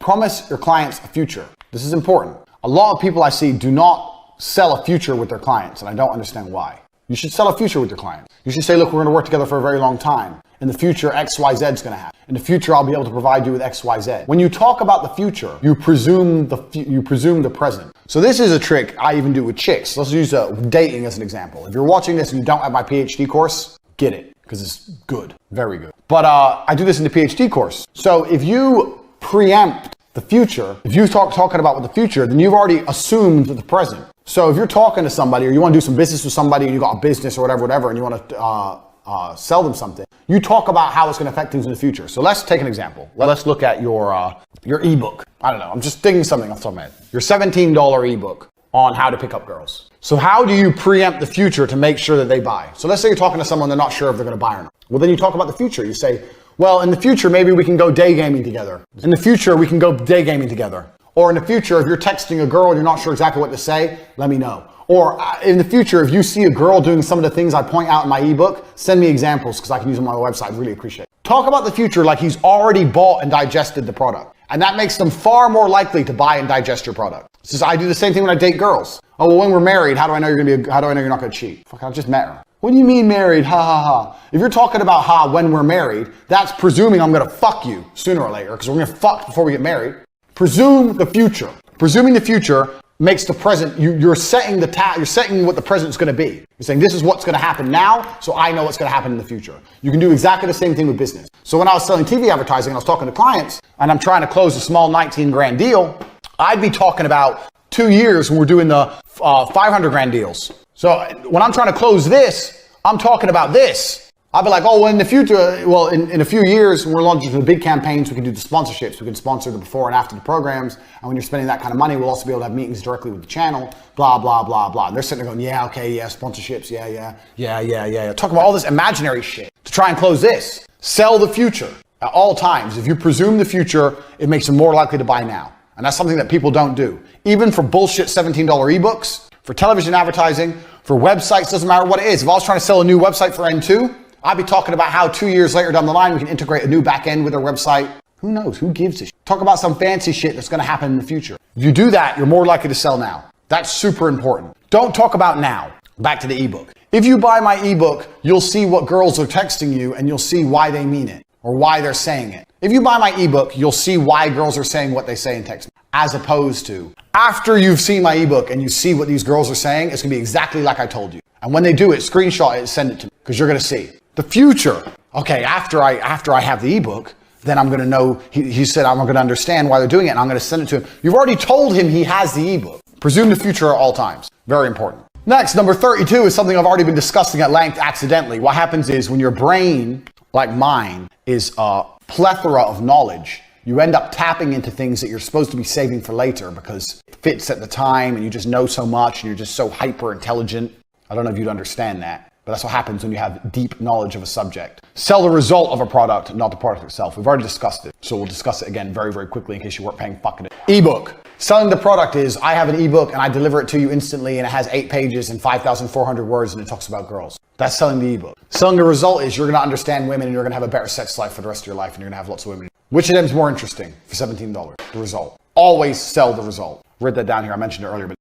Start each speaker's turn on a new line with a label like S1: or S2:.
S1: promise your clients a future. This is important. A lot of people I see do not sell a future with their clients, and I don't understand why. You should sell a future with your clients. You should say, look, we're gonna work together for a very long time. In the future, X, Y, Z is gonna happen. In the future, I'll be able to provide you with X, Y, Z. When you talk about the future, you presume the present. So this is a trick I even do with chicks. Let's use dating as an example. If you're watching this and you don't have my PhD course, get it, because it's good, very good. But I do this in the PhD course. So if you preempt the future, if you talking about the future, then you've already assumed the present. So if you're talking to somebody or you want to do some business with somebody and you got a business or whatever, and you want to sell them something, you talk about how it's going to affect things in the future. So let's take an example. Let's look at your ebook. I don't know. I'm just thinking something off the top of my head. Your $17 ebook on how to pick up girls. So how do you preempt the future to make sure that they buy? So let's say you're talking to someone, they're not sure if they're going to buy or not. Well, then you talk about the future. You say, well, in the future, maybe we can go day gaming together. In the future, we can go day gaming together. Or in the future, if you're texting a girl and you're not sure exactly what to say, let me know. Or in the future, if you see a girl doing some of the things I point out in my ebook, send me examples because I can use them on my website. I really appreciate it. Talk about the future like he's already bought and digested the product. And that makes them far more likely to buy and digest your product. So I do the same thing when I date girls. Oh, well, when we're married, how do I know you're not gonna cheat? Fuck, I just met her. What do you mean married? Ha ha ha. If you're talking about when we're married, that's presuming I'm gonna fuck you sooner or later because we're gonna fuck before we get married. Presume the future. Presuming the future makes the present, you're setting you're setting what the present is going to be. You're saying this is what's going to happen now, so I know what's going to happen in the future. You can do exactly the same thing with business. So when I was selling TV advertising and I was talking to clients and I'm trying to close a small 19 grand deal, I'd be talking about 2 years when we're doing the 500 grand deals. So when I'm trying to close this, I'm talking about this. I'll be like, oh, well, in the future, in a few years, when we're launching the big campaigns, we can do the sponsorships. We can sponsor the before and after the programs. And when you're spending that kind of money, we'll also be able to have meetings directly with the channel, blah, blah, blah, blah. And they're sitting there going, yeah, okay, yeah, sponsorships, yeah. Talk about all this imaginary shit to try and close this. Sell the future at all times. If you presume the future, it makes them more likely to buy now. And that's something that people don't do. Even for bullshit $17 ebooks, for television advertising, for websites, doesn't matter what it is. If I was trying to sell a new website for N2, I'd be talking about how 2 years later down the line, we can integrate a new back end with our website. Who knows? Who gives a shit? Talk about some fancy shit that's going to happen in the future. If you do that, you're more likely to sell now. That's super important. Don't talk about now. Back to the ebook. If you buy my ebook, you'll see what girls are texting you and you'll see why they mean it or why they're saying it. If you buy my ebook, you'll see why girls are saying what they say in text, as opposed to after you've seen my ebook and you see what these girls are saying, it's going to be exactly like I told you. And when they do it, screenshot it, send it to me because you're going to see. The future, okay, after I have the ebook, then I'm going to know, he said I'm going to understand why they're doing it and I'm going to send it to him. You've already told him he has the ebook. Presume the future at all times. Very important. Next, number 32 is something I've already been discussing at length accidentally. What happens is when your brain, like mine, is a plethora of knowledge, you end up tapping into things that you're supposed to be saving for later because it fits at the time and you just know so much and you're just so hyper intelligent. I don't know if you'd understand that. But that's what happens when you have deep knowledge of a subject. Sell the result of a product, not the product itself. We've already discussed it. So we'll discuss it again very, very quickly in case you weren't paying fucking it. Ebook. Selling the product is I have an ebook and I deliver it to you instantly and it has 8 pages and 5,400 words and it talks about girls. That's selling the ebook. Selling the result is you're going to understand women and you're going to have a better sex life for the rest of your life and you're going to have lots of women. Which of them is more interesting for $17? The result. Always sell the result. Wrote that down here. I mentioned it earlier, but